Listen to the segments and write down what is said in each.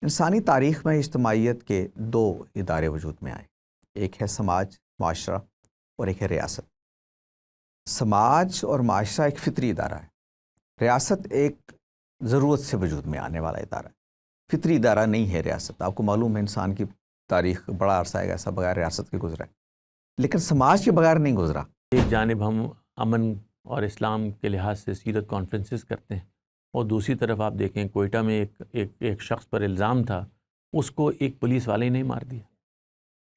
انسانی تاریخ میں اجتماعیت کے دو ادارے وجود میں آئے، ایک ہے سماج معاشرہ اور ایک ہے ریاست۔ سماج اور معاشرہ ایک فطری ادارہ ہے، ریاست ایک ضرورت سے وجود میں آنے والا ادارہ ہے۔ فطری ادارہ نہیں ہے ریاست، آپ کو معلوم ہے انسان کی تاریخ بڑا عرصہ ہے ایسا بغیر ریاست کے گزرا ہے، لیکن سماج کے بغیر نہیں گزرا۔ ایک جانب ہم امن اور اسلام کے لحاظ سے سیرت کانفرنسز کرتے ہیں، اور دوسری طرف آپ دیکھیں کوئٹہ میں ایک شخص پر الزام تھا، اس کو ایک پولیس والے نے مار دیا،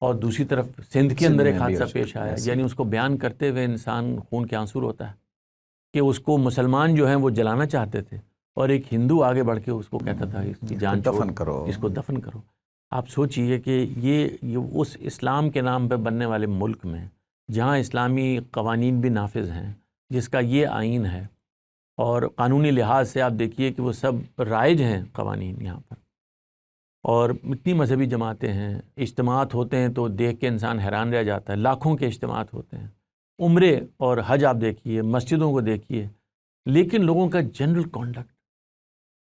اور دوسری طرف سندھ کے اندر ایک حادثہ پیش آیا، یعنی اس کو بیان کرتے ہوئے انسان خون کے آنسو ہوتا ہے کہ اس کو مسلمان جو ہیں وہ جلانا چاہتے تھے، اور ایک ہندو آگے بڑھ کے اس کو کہتا تھا اس کی جان دفن کرو، اس کو دفن کرو۔ آپ سوچئے کہ یہ اس اسلام کے نام پہ بننے والے ملک میں جہاں اسلامی قوانین بھی نافذ ہیں، جس کا یہ آئین ہے، اور قانونی لحاظ سے آپ دیکھیے کہ وہ سب رائج ہیں قوانین یہاں پر، اور اتنی مذہبی جماعتیں ہیں، اجتماعات ہوتے ہیں تو دیکھ کے انسان حیران رہ جاتا ہے، لاکھوں کے اجتماعات ہوتے ہیں، عمرے اور حج آپ دیکھیے، مسجدوں کو دیکھیے، لیکن لوگوں کا جنرل کانڈکٹ،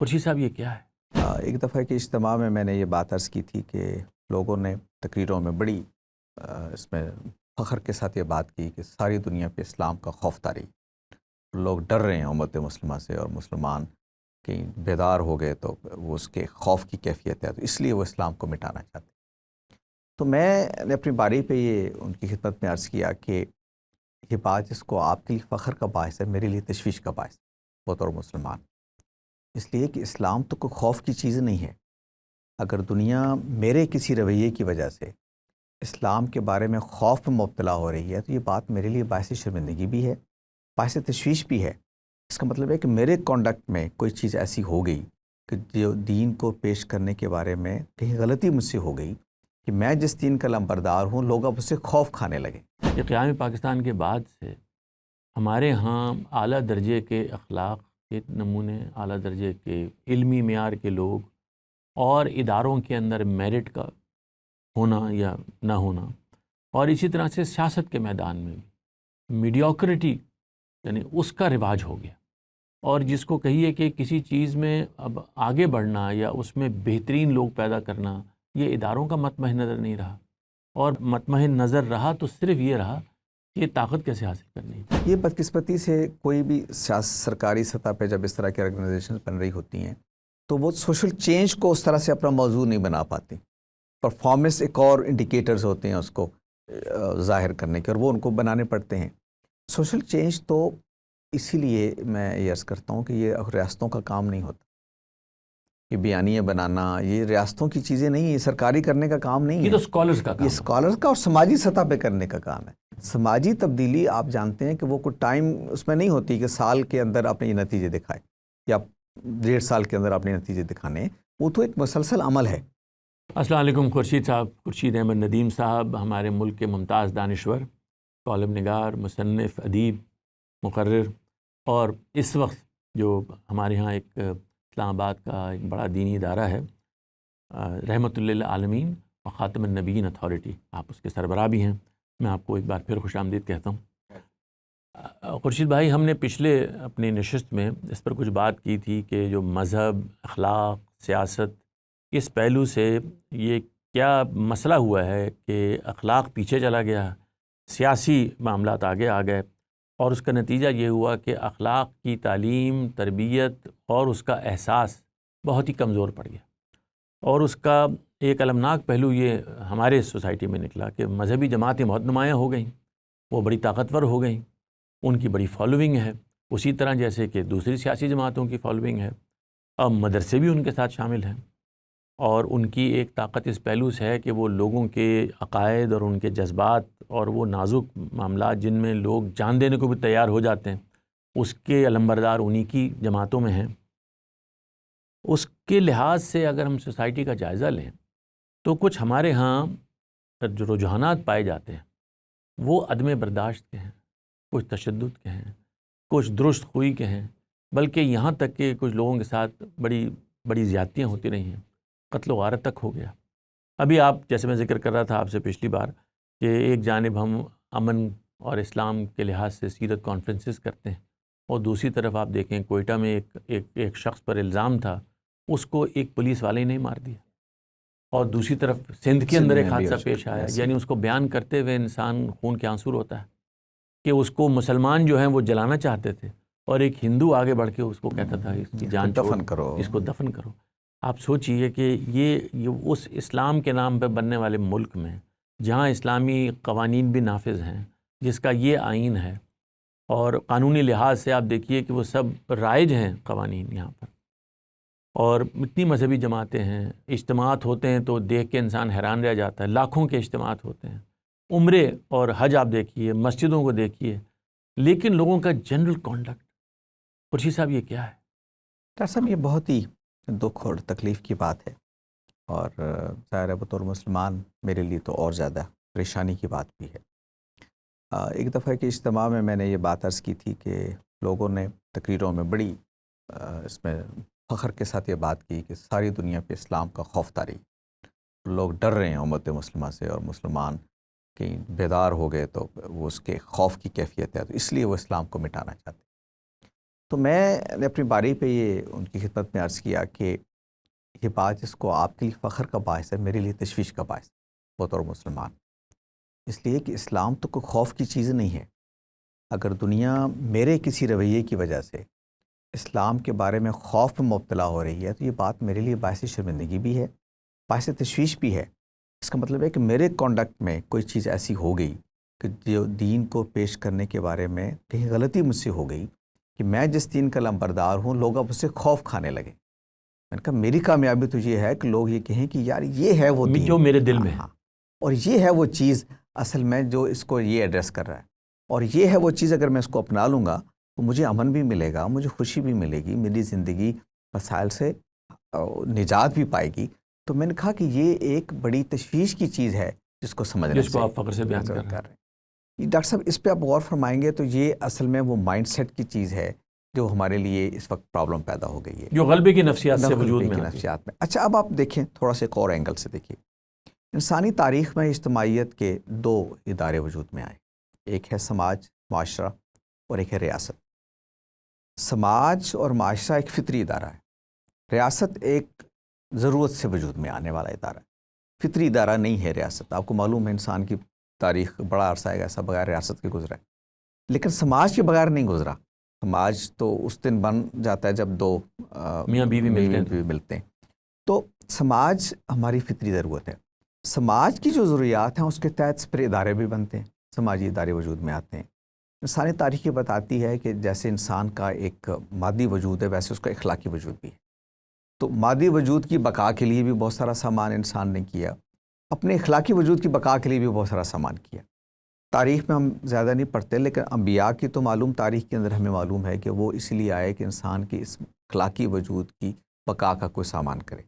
خورشید صاحب یہ کیا ہے؟ ایک دفعہ کے اجتماع میں نے یہ بات عرض کی تھی کہ لوگوں نے تقریروں میں بڑی اس میں فخر کے ساتھ یہ بات کی کہ ساری دنیا پہ اسلام کا خوف طاری، لوگ ڈر رہے ہیں امت مسلمہ سے، اور مسلمان کہیں بیدار ہو گئے تو وہ اس کے خوف کی کیفیت ہے، تو اس لیے وہ اسلام کو مٹانا چاہتے ہیں۔ تو میں نے اپنی باری پہ یہ ان کی خدمت میں عرض کیا کہ یہ بات جس کو آپ کے لیے فخر کا باعث ہے، میرے لیے تشویش کا باعث ہے بطور مسلمان، اس لیے کہ اسلام تو کوئی خوف کی چیز نہیں ہے۔ اگر دنیا میرے کسی رویے کی وجہ سے اسلام کے بارے میں خوف میں مبتلا ہو رہی ہے تو یہ بات میرے لیے باعث شرمندگی بھی ہے، باعث تشویش بھی ہے۔ اس کا مطلب ہے کہ میرے کانڈکٹ میں کوئی چیز ایسی ہو گئی کہ جو دین کو پیش کرنے کے بارے میں کہیں غلطی مجھ سے ہو گئی کہ میں جس دین کا لمبردار ہوں لوگ اب اس سے خوف کھانے لگے۔ کہ قیام پاکستان کے بعد سے ہمارے ہاں اعلیٰ درجے کے اخلاق کے نمونے، اعلیٰ درجے کے علمی معیار کے لوگ، اور اداروں کے اندر میرٹ کا ہونا یا نہ ہونا، اور اسی طرح سے سیاست کے میدان میں بھی میڈیوکریٹی یعنی اس کا رواج ہو گیا، اور جس کو کہیے کہ کسی چیز میں اب آگے بڑھنا یا اس میں بہترین لوگ پیدا کرنا، یہ اداروں کا مطمع نظر نہیں رہا، اور مطمع نظر رہا تو صرف یہ رہا کہ یہ طاقت کیسے حاصل کرنی ہے۔ یہ بدقسمتی سے کوئی بھی سرکاری سطح پہ جب اس طرح کی آرگنائزیشن بن رہی ہوتی ہیں تو وہ سوشل چینج کو اس طرح سے اپنا موضوع نہیں بنا پاتی۔ پرفارمنس ایک اور انڈیکیٹرز ہوتے ہیں اس کو ظاہر کرنے کے، اور وہ ان کو بنانے پڑتے ہیں۔ سوشل چینج تو اسی لیے میں یہ عرض کرتا ہوں کہ یہ ریاستوں کا کام نہیں ہوتا، یہ بیانیے بنانا یہ ریاستوں کی چیزیں نہیں، یہ سرکاری کرنے کا کام نہیں ہے، یہ تو اسکالرز کا کام یہ ہے، اسکالرز کا اور سماجی سطح پہ کرنے کا کام ہے۔ سماجی تبدیلی آپ جانتے ہیں کہ وہ کوئی ٹائم اس میں نہیں ہوتی کہ سال کے اندر آپ نے یہ نتیجے دکھائے یا 1.5 سال کے اندر آپ نے نتیجے دکھانے، وہ تو ایک مسلسل عمل ہے۔ السلام علیکم خورشید صاحب، خورشید احمد ندیم صاحب، ہمارے ملک کے ممتاز دانشور، کالم نگار، مصنف، ادیب، مقرر، اور اس وقت جو ہمارے ہاں ایک اسلام آباد کا ایک بڑا دینی ادارہ ہے، رحمت للعالمین و خاتم النبیین اتھارٹی، آپ اس کے سربراہ بھی ہیں۔ میں آپ کو ایک بار پھر خوش آمدید کہتا ہوں۔ خورشید بھائی، ہم نے پچھلے اپنی نشست میں اس پر کچھ بات کی تھی کہ جو مذہب، اخلاق، سیاست، اس پہلو سے یہ کیا مسئلہ ہوا ہے کہ اخلاق پیچھے چلا گیا، سیاسی معاملات آگے آ گئے، اور اس کا نتیجہ یہ ہوا کہ اخلاق کی تعلیم، تربیت اور اس کا احساس بہت ہی کمزور پڑ گیا۔ اور اس کا ایک المناک پہلو یہ ہمارے سوسائٹی میں نکلا کہ مذہبی جماعتیں بہت نمایاں ہو گئیں، وہ بڑی طاقتور ہو گئیں، ان کی بڑی فالوئنگ ہے، اسی طرح جیسے کہ دوسری سیاسی جماعتوں کی فالوئنگ ہے۔ اب مدرسے بھی ان کے ساتھ شامل ہیں، اور ان کی ایک طاقت اس پہلو سے ہے کہ وہ لوگوں کے عقائد اور ان کے جذبات اور وہ نازک معاملات جن میں لوگ جان دینے کو بھی تیار ہو جاتے ہیں، اس کے علمبردار انہی کی جماعتوں میں ہیں۔ اس کے لحاظ سے اگر ہم سوسائٹی کا جائزہ لیں تو کچھ ہمارے ہاں جو رجحانات پائے جاتے ہیں وہ عدم برداشت کے ہیں، کچھ تشدد کے ہیں، کچھ درست خوئی کے ہیں، بلکہ یہاں تک کہ کچھ لوگوں کے ساتھ بڑی بڑی زیادتیاں ہوتی رہی ہیں، قتل و غارت تک ہو گیا۔ ابھی آپ جیسے میں ذکر کر رہا تھا آپ سے پچھلی بار کہ ایک جانب ہم امن اور اسلام کے لحاظ سے سیرت کانفرنسز کرتے ہیں، اور دوسری طرف آپ دیکھیں کوئٹہ میں ایک شخص پر الزام تھا، اس کو ایک پولیس والے نے مار دیا، اور دوسری طرف سندھ کے اندر ایک سندھ میں بھی حادثہ پیش آیا، ایسے یعنی اس کو بیان کرتے ہوئے انسان خون کے آنسو ہوتا ہے کہ اس کو مسلمان جو ہیں وہ جلانا چاہتے تھے اور ایک ہندو آگے بڑھ کے اس کو کہتا تھا اس کی جان چھوڑ، دفن کرو، اس کو دفن کرو۔ آپ سوچئے کہ یہ اس اسلام کے نام پہ بننے والے ملک میں جہاں اسلامی قوانین بھی نافذ ہیں، جس کا یہ آئین ہے، اور قانونی لحاظ سے آپ دیکھیے کہ وہ سب رائج ہیں قوانین یہاں پر، اور اتنی مذہبی جماعتیں ہیں، اجتماعات ہوتے ہیں تو دیکھ کے انسان حیران رہ جاتا ہے، لاکھوں کے اجتماعات ہوتے ہیں، عمرے اور حج آپ دیکھیے، مسجدوں کو دیکھیے، لیکن لوگوں کا جنرل کانڈکٹ، خورشید صاحب یہ کیا ہے؟ ڈاکٹر صاحب یہ بہت ہی دکھ اور تکلیف کی بات ہے، اور ظاہر ہے بطور مسلمان میرے لیے تو اور زیادہ پریشانی کی بات بھی ہے۔ ایک دفعہ کے اجتماع میں میں نے یہ بات عرض کی تھی کہ لوگوں نے تقریروں میں بڑی اس میں فخر کے ساتھ یہ بات کی کہ ساری دنیا پہ اسلام کا خوف طاری، لوگ ڈر رہے ہیں امت مسلمہ سے، اور مسلمان کہیں بیدار ہو گئے تو وہ اس کے خوف کی کیفیت ہے، تو اس لیے وہ اسلام کو مٹانا چاہتے ہیں۔ تو میں نے اپنی باری پہ یہ ان کی خدمت میں عرض کیا کہ یہ بات جس کو آپ کے لیے فخر کا باعث ہے، میرے لیے تشویش کا باعث ہے بطور مسلمان، اس لیے کہ اسلام تو کوئی خوف کی چیز نہیں ہے۔ اگر دنیا میرے کسی رویے کی وجہ سے اسلام کے بارے میں خوف میں مبتلا ہو رہی ہے تو یہ بات میرے لیے باعث شرمندگی بھی ہے، باعث تشویش بھی ہے۔ اس کا مطلب ہے کہ میرے کانڈکٹ میں کوئی چیز ایسی ہو گئی کہ جو دین کو پیش کرنے کے بارے میں کہیں غلطی مجھ سے ہو گئی کہ میں جس دین کا لمبردار ہوں لوگ اب اس سے خوف کھانے لگے۔ میں نے کہا میری کامیابی تو یہ ہے کہ لوگ یہ کہیں کہ یار یہ ہے وہ دین جو میرے دل میں ہے، ہاں، اور یہ ہے وہ چیز اصل میں جو اس کو یہ ایڈریس کر رہا ہے، اور یہ ہے وہ چیز اگر میں اس کو اپنا لوں گا تو مجھے امن بھی ملے گا، مجھے خوشی بھی ملے گی، میری زندگی مسائل سے نجات بھی پائے گی۔ تو میں نے کہا کہ یہ ایک بڑی تشویش کی چیز ہے جس کو سمجھنا جس کو آپ فخر سے بیان کر رہے ہیں۔ ڈاکٹر صاحب اس پہ آپ غور فرمائیں گے تو یہ اصل میں وہ مائنڈ سیٹ کی چیز ہے جو ہمارے لیے اس وقت پرابلم پیدا ہو گئی ہے، جو غلبے کی نفسیات سے وجود میں آتی ہے۔ نفسیات میں۔ اچھا اب آپ دیکھیں تھوڑا سا ایک اور اینگل سے دیکھیے، انسانی تاریخ میں اجتماعیت کے دو ادارے وجود میں آئے، ایک ہے سماج معاشرہ اور ایک ہے ریاست۔ سماج اور معاشرہ ایک فطری ادارہ ہے، ریاست ایک ضرورت سے وجود میں آنے والا ادارہ ہے، فطری ادارہ نہیں ہے ریاست۔ آپ کو معلوم ہے انسان کی تاریخ بڑا عرصہ ہے ایسا بغیر ریاست کے گزرا ہے، لیکن سماج کے بغیر نہیں گزرا۔ سماج تو اس دن بن جاتا ہے جب دو میاں بیوی ملتے ہیں، تو سماج ہماری فطری ضرورت ہے۔ سماج کی جو ضروریات ہیں اس کے تحت پھر ادارے بھی بنتے ہیں، سماجی ادارے وجود میں آتے ہیں۔ انسانی تاریخ یہ بتاتی ہے کہ جیسے انسان کا ایک مادی وجود ہے ویسے اس کا اخلاقی وجود بھی ہے، تو مادی وجود کی بقا کے لیے بھی بہت سارا سامان انسان نے کیا، اپنے اخلاقی وجود کی بقا کے لیے بھی بہت سارا سامان کیا۔ تاریخ میں ہم زیادہ نہیں پڑھتے، لیکن انبیاء کی تو معلوم تاریخ کے اندر ہمیں معلوم ہے کہ وہ اس لیے آئے کہ انسان کی اس اخلاقی وجود کی بقا کا کوئی سامان کرے۔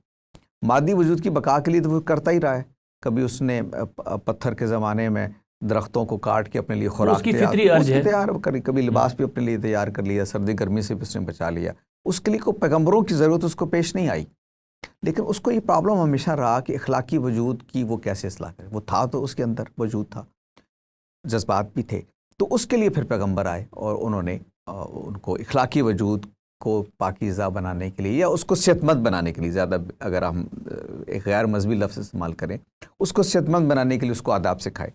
مادی وجود کی بقا کے لیے تو وہ کرتا ہی رہا ہے، کبھی اس نے پتھر کے زمانے میں درختوں کو کاٹ کے اپنے لیے خوراک تیار کری، کبھی لباس بھی اپنے لیے تیار کر لیا، سردی گرمی سے بھی اس نے بچا لیا، اس کے لیے کوئی پیغمبروں کی ضرورت اس کو پیش نہیں آئی۔ لیکن اس کو یہ پرابلم ہمیشہ رہا کہ اخلاقی وجود کی وہ کیسے اصلاح کرے، وہ تھا تو اس کے اندر وجود تھا، جذبات بھی تھے، تو اس کے لیے پھر پیغمبر آئے اور انہوں نے ان کو اخلاقی وجود کو پاکیزہ بنانے کے لیے یا اس کو صحت مند بنانے کے لیے، زیادہ اگر ہم ایک غیر مذہبی لفظ استعمال کریں، اس کو صحت مند بنانے کے لیے اس کو آداب سکھائے۔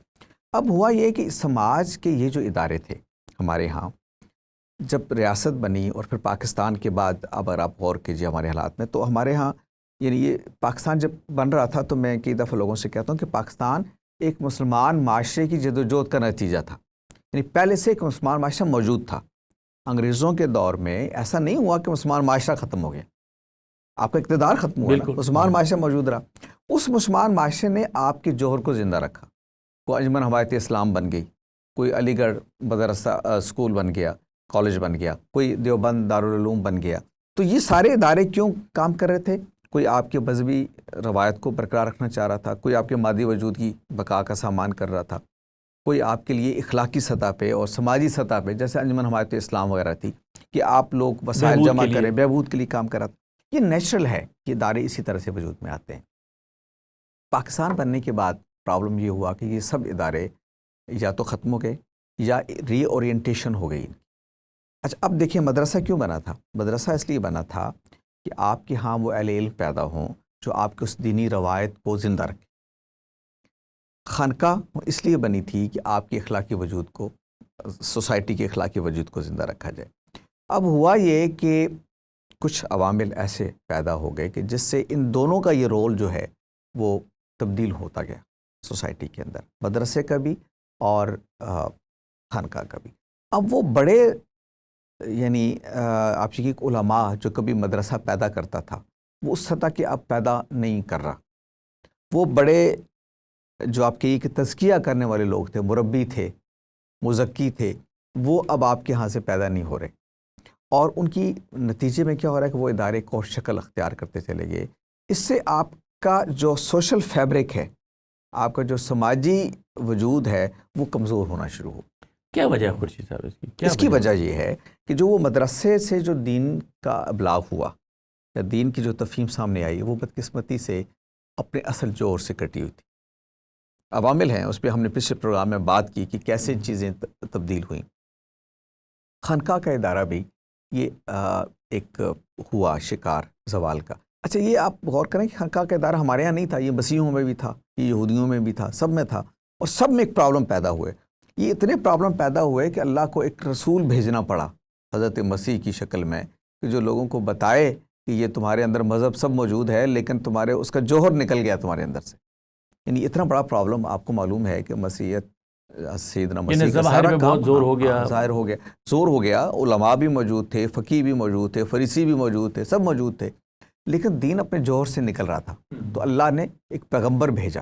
اب ہوا یہ کہ سماج کے یہ جو ادارے تھے ہمارے ہاں، جب ریاست بنی اور پھر پاکستان کے بعد اب اگر آپ غور کیجیے ہمارے حالات میں، تو ہمارے ہاں یعنی یہ پاکستان جب بن رہا تھا تو میں کئی دفعہ لوگوں سے کہتا ہوں کہ پاکستان ایک مسلمان معاشرے کی جدوجہد کا نتیجہ تھا، یعنی پہلے سے ایک مسلمان معاشرہ موجود تھا۔ انگریزوں کے دور میں ایسا نہیں ہوا کہ مسلمان معاشرہ ختم ہو گیا، آپ کا اقتدار ختم ہوا، مسلمان معاشرہ موجود رہا۔ اس مسلمان معاشرے نے آپ کے جوہر کو زندہ رکھا، کوئی انجمن حمایت اسلام بن گئی، کوئی علی گڑھ مدرسہ اسکول بن گیا، کالج بن گیا، کوئی دیوبند دارالعلوم بن گیا۔ تو یہ سارے ادارے کیوں کام کر رہے تھے؟ کوئی آپ کے مذہبی روایت کو برقرار رکھنا چاہ رہا تھا، کوئی آپ کے مادی وجود کی بقا کا سامان کر رہا تھا، کوئی آپ کے لیے اخلاقی سطح پہ اور سماجی سطح پہ جیسے انجمن حمایت اسلام وغیرہ تھی کہ آپ لوگ وسائل جمع کریں، بہبود کے لیے کام کر رہا تھا۔ یہ نیچرل ہے کہ ادارے اسی طرح سے وجود میں آتے ہیں۔ پاکستان بننے کے بعد پرابلم یہ ہوا کہ یہ سب ادارے یا تو ختم ہو گئے یا ری اورینٹیشن ہو گئی۔ اچھا اب دیکھیں مدرسہ کیوں بنا تھا؟ مدرسہ اس لیے بنا تھا کہ آپ کے ہاں وہ اہل علم پیدا ہوں جو آپ کی اس دینی روایت کو زندہ رکھے۔ خانقاہ اس لیے بنی تھی کہ آپ کے اخلاقی وجود کو، سوسائٹی کے اخلاقی وجود کو زندہ رکھا جائے۔ اب ہوا یہ کہ کچھ عوامل ایسے پیدا ہو گئے کہ جس سے ان دونوں کا یہ رول جو ہے وہ تبدیل ہوتا گیا سوسائٹی کے اندر، مدرسے کا بھی اور خانقاہ کا بھی۔ اب وہ بڑے یعنی آپ کی علماء جو کبھی مدرسہ پیدا کرتا تھا وہ اس سطح کے اب پیدا نہیں کر رہا۔ وہ بڑے جو آپ کے تزکیہ کرنے والے لوگ تھے، مربی تھے، مزکی تھے، وہ اب آپ کے ہاں سے پیدا نہیں ہو رہے، اور ان کی نتیجے میں کیا ہو رہا ہے کہ وہ ادارے ایک اور شکل اختیار کرتے چلے گئے۔ اس سے آپ کا جو سوشل فیبرک ہے، آپ کا جو سماجی وجود ہے، وہ کمزور ہونا شروع ہو۔ کیا وجہ ہے خورشید صاحب اس کی وجہ یہ ہے کہ جو وہ مدرسے سے جو دین کا ابلاغ ہوا یا دین کی جو تفہیم سامنے آئی، وہ بدقسمتی سے اپنے اصل جوہر سے کٹی ہوئی تھی۔ عوامل ہیں، اس پہ ہم نے پچھلے پروگرام میں بات کی کہ کیسے چیزیں تبدیل ہوئیں۔ خانقاہ کا ادارہ بھی یہ ایک ہوا شکار زوال کا۔ اچھا، یہ آپ غور کریں کہ خانقاہ کا ادارہ ہمارے یہاں نہیں تھا، یہ مسیحیوں میں بھی تھا، یہ یہودیوں میں بھی تھا، سب میں تھا، اور سب میں ایک پرابلم پیدا ہوئے۔ یہ اتنے پرابلم پیدا ہوئے کہ اللہ کو ایک رسول بھیجنا پڑا حضرت مسیح کی شکل میں، کہ جو لوگوں کو بتائے کہ یہ تمہارے اندر مذہب سب موجود ہے، لیکن تمہارے اس کا جوہر نکل گیا تمہارے اندر سے۔ یعنی اتنا بڑا پرابلم آپ کو معلوم ہے کہ مسیحیت، سیدنا مسیح کا سارا کام زور ہو گیا، ظاہر ہو گیا، زور ہو گیا۔ علماء بھی موجود تھے، فقیہ بھی موجود تھے، فریسی بھی موجود تھے، سب موجود تھے، لیکن دین اپنے جوہر سے نکل رہا تھا۔ تو اللہ نے ایک پیغمبر بھیجا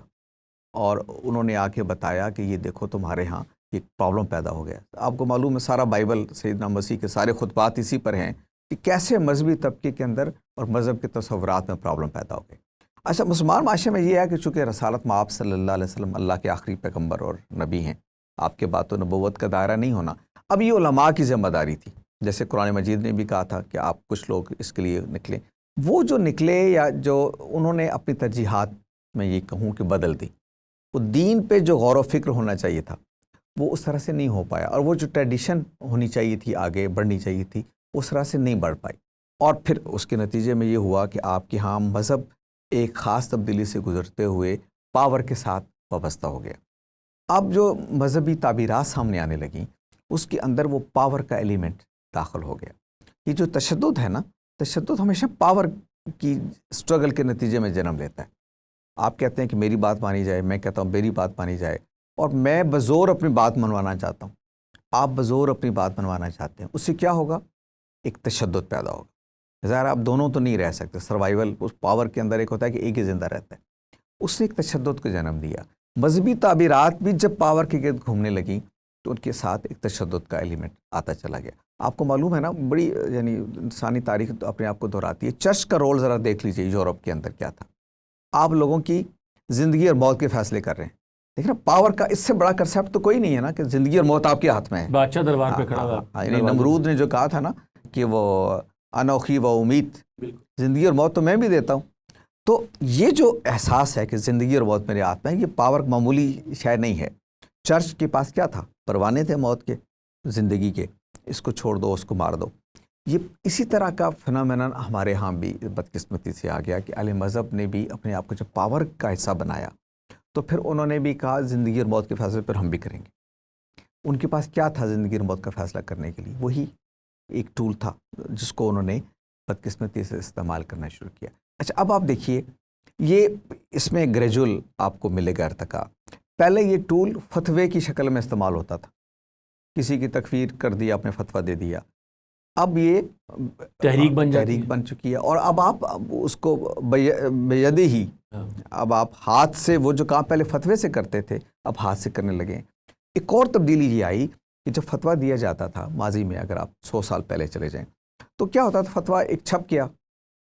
اور انہوں نے آ کے بتایا کہ یہ دیکھو تمہارے ہاں ایک پرابلم پیدا ہو گیا۔ آپ کو معلوم ہے سارا بائبل سیدنا مسیح کے سارے خطبات اسی پر ہیں کہ کیسے مذہبی طبقے کے اندر اور مذہب کے تصورات میں پرابلم پیدا ہو گئی۔ اچھا، مسلمان معاشرے میں یہ ہے کہ چونکہ رسالت میں آپ صلی اللہ علیہ وسلم اللہ کے آخری پیغمبر اور نبی ہیں، آپ کے بات و نبوت کا دائرہ نہیں ہونا۔ اب یہ علماء کی ذمہ داری تھی، جیسے قرآن مجید نے بھی کہا تھا کہ آپ کچھ لوگ اس کے لیے نکلیں۔ وہ جو نکلے یا جو انہوں نے اپنی ترجیحات میں یہ کہوں کہ بدل دی، وہ دین پہ جو غور و فکر ہونا چاہیے تھا وہ اس طرح سے نہیں ہو پایا، اور وہ جو ٹریڈیشن ہونی چاہیے تھی، آگے بڑھنی چاہیے تھی، اس طرح سے نہیں بڑھ پائی۔ اور پھر اس کے نتیجے میں یہ ہوا کہ آپ کے ہاں مذہب ایک خاص تبدیلی سے گزرتے ہوئے پاور کے ساتھ وابستہ ہو گیا۔ اب جو مذہبی تعبیرات سامنے آنے لگیں، اس کے اندر وہ پاور کا ایلیمنٹ داخل ہو گیا۔ یہ جو تشدد ہے نا، تشدد ہمیشہ پاور کی سٹرگل کے نتیجے میں جنم لیتا ہے۔ آپ کہتے ہیں کہ میری بات مانی جائے، میں کہتا ہوں میری بات مانی جائے، اور میں بزور اپنی بات منوانا چاہتا ہوں، آپ بزور اپنی بات منوانا چاہتے ہیں۔ اس سے کیا ہوگا؟ ایک تشدد پیدا ہوگا۔ ظاہر آپ دونوں تو نہیں رہ سکتے، سروائیول اس پاور کے اندر ایک ہوتا ہے کہ ایک ہی زندہ رہتا ہے۔ اس نے ایک تشدد کو جنم دیا۔ مذہبی تعبیرات بھی جب پاور کے گرد گھومنے لگیں تو ان کے ساتھ ایک تشدد کا ایلیمنٹ آتا چلا گیا۔ آپ کو معلوم ہے نا، بڑی یعنی انسانی تاریخ اپنے آپ کو دہراتی ہے۔ چرچ کا رول ذرا دیکھ لیجئے یورپ کے اندر کیا تھا۔ آپ لوگوں کی زندگی اور موت کے فیصلے کر رہے ہیں، لیکن پاور کا اس سے بڑا کنسیپٹ تو کوئی نہیں ہے نا کہ زندگی اور موت آپ کے ہاتھ میں ہے۔ بادشاہ دربار پہ کھڑا ہوا، یعنی نمرود نے جو کہا تھا نا کہ وہ انوکھی و امید، زندگی اور موت تو میں بھی دیتا ہوں۔ تو یہ جو احساس ہے کہ زندگی اور موت میرے ہاتھ میں ہے، یہ پاور معمولی شاید نہیں ہے۔ چرچ کے پاس کیا تھا؟ پروانے تھے موت کے، زندگی کے، اس کو چھوڑ دو، اس کو مار دو۔ یہ اسی طرح کا فنامنن ہمارے ہاں بھی بدقسمتی سے آ گیا کہ اہل مذہب نے بھی اپنے آپ کو جب پاور کا حصہ بنایا تو پھر انہوں نے بھی کہا زندگی اور موت کے فیصلے پر ہم بھی کریں گے۔ ان کے پاس کیا تھا زندگی اور موت کا فیصلہ کرنے کے لیے؟ وہی ایک ٹول تھا جس کو انہوں نے بدقسمتی سے استعمال کرنا شروع کیا۔ اچھا، اب آپ دیکھیے، یہ اس میں گریجول آپ کو ملے گا ارتقا۔ پہلے یہ ٹول فتوے کی شکل میں استعمال ہوتا تھا، کسی کی تکفیر کر دیا، آپ نے فتویٰ دے دیا۔ اب یہ تحریک بن چکی ہے، اور اب آپ اس کو بیدی ہی، اب آپ ہاتھ سے وہ جو کام پہلے فتوے سے کرتے تھے اب ہاتھ سے کرنے لگے۔ ایک اور تبدیلی یہ آئی کہ جب فتویٰ دیا جاتا تھا ماضی میں، اگر آپ 100 سال پہلے چلے جائیں تو کیا ہوتا تھا؟ فتویٰ ایک چھپ گیا،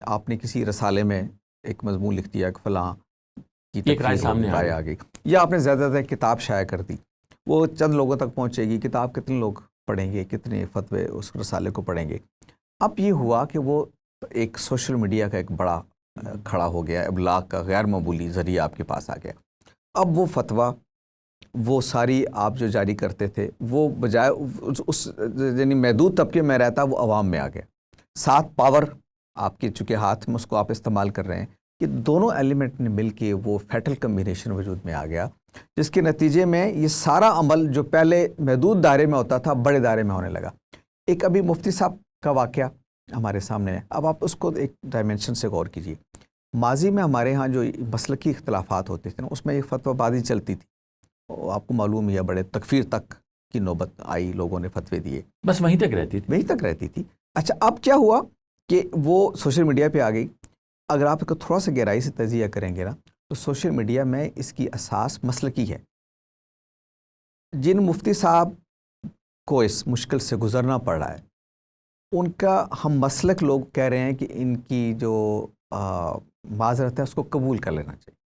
آپ نے کسی رسالے میں ایک مضمون لکھ دیا کہ فلاں کی رائے آ گئی، یا آپ نے زیادہ تر کتاب شائع کر دی، وہ چند لوگوں تک پہنچے گی، کتاب کتنے لوگ پڑھیں گے، کتنے فتوے اس رسالے کو پڑھیں گے۔ اب یہ ہوا کہ وہ ایک سوشل میڈیا کا ایک بڑا کھڑا ہو گیا، ابلاغ کا غیر معمولی ذریعہ آپ کے پاس آ گیا۔ اب وہ فتویٰ، وہ ساری آپ جو جاری کرتے تھے، وہ بجائے اس یعنی محدود طبقے میں رہتا، وہ عوام میں آ گیا۔ ساتھ پاور آپ کے چونکہ ہاتھ میں، اس کو آپ استعمال کر رہے ہیں، کہ دونوں ایلیمنٹ نے مل کے وہ فیٹل کمبینیشن وجود میں آ گیا، جس کے نتیجے میں یہ سارا عمل جو پہلے محدود دائرے میں ہوتا تھا بڑے دائرے میں ہونے لگا۔ ایک ابھی مفتی صاحب کا واقعہ ہمارے سامنے ہے، اب آپ اس کو ایک ڈائمنشن سے غور کیجیے۔ ماضی میں ہمارے ہاں جو مسلکی اختلافات ہوتے تھے نا، اس میں ایک فتویٰ بازی چلتی تھی، آپ کو معلوم ہے بڑے تکفیر تک کی نوبت آئی، لوگوں نے فتوے دیے، بس وہیں تک رہتی تھی، وہیں تک رہتی تھی۔ اچھا اب کیا ہوا کہ وہ سوشل میڈیا پہ آ گئی۔ اگر آپ کو تھوڑا سا گہرائی سے تجزیہ کریں گے نا، تو سوشل میڈیا میں اس کی اساس مسلکی ہے۔ جن مفتی صاحب کو اس مشکل سے گزرنا پڑ رہا ہے، ان کا ہم مسلک لوگ کہہ رہے ہیں کہ ان کی جو معذرت ہے اس کو قبول کر لینا چاہیے۔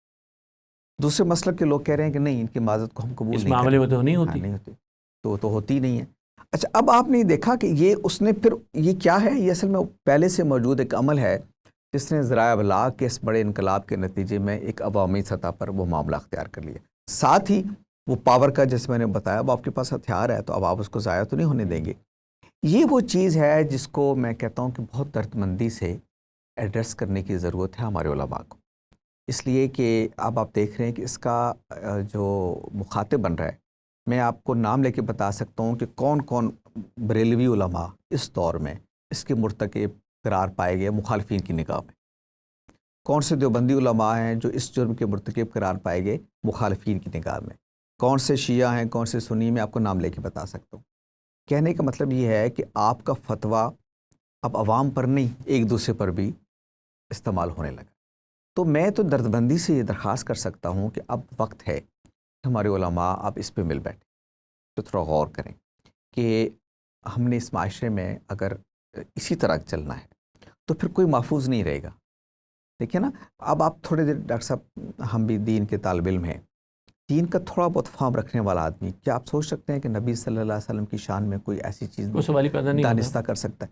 دوسرے مسلک کے لوگ کہہ رہے ہیں کہ نہیں، ان کی معذرت کو ہم قبول اس نہیں کریں، معاملے میں تو نہیں ہاں، ہوتی۔ نہیں ہوتی، تو ہوتی نہیں ہے۔ اچھا اب آپ نے دیکھا کہ یہ اس نے پھر یہ کیا ہے، یہ اصل میں پہلے سے موجود ایک عمل ہے جس نے ذرائع ابلاغ کے اس بڑے انقلاب کے نتیجے میں ایک عوامی سطح پر وہ معاملہ اختیار کر لیا۔ ساتھ ہی وہ پاور کا، جیسے میں نے بتایا، اب آپ کے پاس ہتھیار ہے تو اب آپ اس کو ضائع تو نہیں ہونے دیں گے۔ یہ وہ چیز ہے جس کو میں کہتا ہوں کہ بہت دردمندی سے ایڈریس کرنے کی ضرورت ہے ہمارے علماء کو، اس لیے کہ اب آپ دیکھ رہے ہیں کہ اس کا جو مخاطب بن رہا ہے، میں آپ کو نام لے کے بتا سکتا ہوں کہ کون کون بریلوی علماء اس دور میں اس کے مرتکب قرار پائے گئے مخالفین کی نگاہ میں، کون سے دیوبندی علماء ہیں جو اس جرم کے مرتکب قرار پائے گئے مخالفین کی نگاہ میں، کون سے شیعہ ہیں، کون سے سنی، میں آپ کو نام لے کے بتا سکتا ہوں۔ کہنے کا مطلب یہ ہے کہ آپ کا فتویٰ اب عوام پر نہیں، ایک دوسرے پر بھی استعمال ہونے لگا۔ تو میں تو دردمندی سے یہ درخواست کر سکتا ہوں کہ اب وقت ہے کہ ہمارے علماء اب اس پہ مل بیٹھیں، تو تھوڑا غور کریں کہ ہم نے اس معاشرے میں اگر اسی طرح چلنا ہے تو پھر کوئی محفوظ نہیں رہے گا۔ دیکھیں نا، اب آپ تھوڑے دیر، ڈاکٹر صاحب ہم بھی دین کے طالب علم ہیں، دین کا تھوڑا بہت فہم رکھنے والا آدمی، کیا آپ سوچ سکتے ہیں کہ نبی صلی اللہ علیہ وسلم کی شان میں کوئی ایسی چیز وہ سوال ہی پیدا نہیں دانستہ کر سکتا ہے؟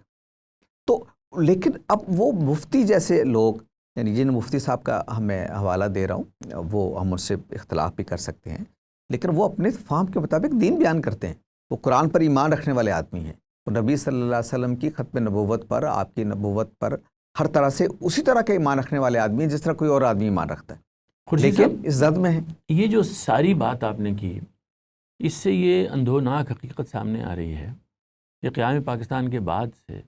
تو لیکن اب وہ مفتی جیسے لوگ، یعنی جن مفتی صاحب کا ہمیں حوالہ دے رہا ہوں، وہ ہم ان سے اختلاف بھی کر سکتے ہیں، لیکن وہ اپنے فہم کے مطابق دین بیان کرتے ہیں، وہ قرآن پر ایمان رکھنے والے آدمی ہیں، وہ نبی صلی اللہ علیہ وسلم کی ختم نبوت پر، آپ کی نبوت پر ہر طرح سے اسی طرح کا ایمان رکھنے والے آدمی ہیں جس طرح کوئی اور آدمی ایمان رکھتا ہے، لیکن اس زد میں ہے۔ یہ جو ساری بات آپ نے کی، اس سے یہ اندھوناک حقیقت سامنے آ رہی ہے کہ قیام پاکستان کے بعد سے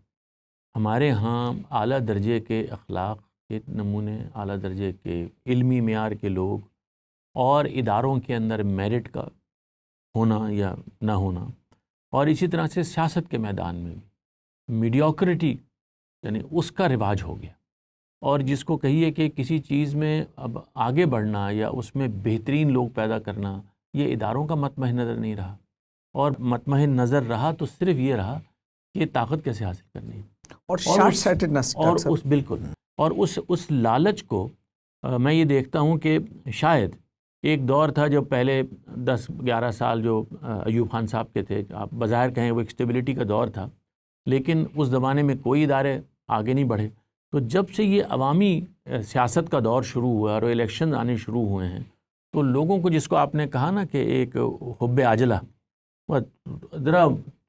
ہمارے ہاں اعلیٰ درجے کے اخلاق کے نمونے، اعلیٰ درجے کے علمی معیار کے لوگ، اور اداروں کے اندر میرٹ کا ہونا یا نہ ہونا، اور اسی طرح سے سیاست کے میدان میں بھی میڈیوکریٹی، یعنی اس کا رواج ہو گیا، اور جس کو کہیے کہ کسی چیز میں اب آگے بڑھنا یا اس میں بہترین لوگ پیدا کرنا، یہ اداروں کا مطمع نظر نہیں رہا، اور مطمع نظر رہا تو صرف یہ رہا کہ طاقت کیسے حاصل کرنی ہے، اور شارٹ سائٹڈنس، اور اس بالکل، اور اس لالچ کو میں یہ دیکھتا ہوں کہ شاید ایک دور تھا جو پہلے 10-11 سال جو ایوب خان صاحب کے تھے، آپ بظاہر کہیں وہ ایک اسٹیبلٹی کا دور تھا، لیکن اس زمانے میں کوئی ادارے آگے نہیں بڑھے۔ تو جب سے یہ عوامی سیاست کا دور شروع ہوا اور الیکشن آنے شروع ہوئے ہیں، تو لوگوں کو، جس کو آپ نے کہا نا کہ ایک حب عاجلہ، وہ ذرا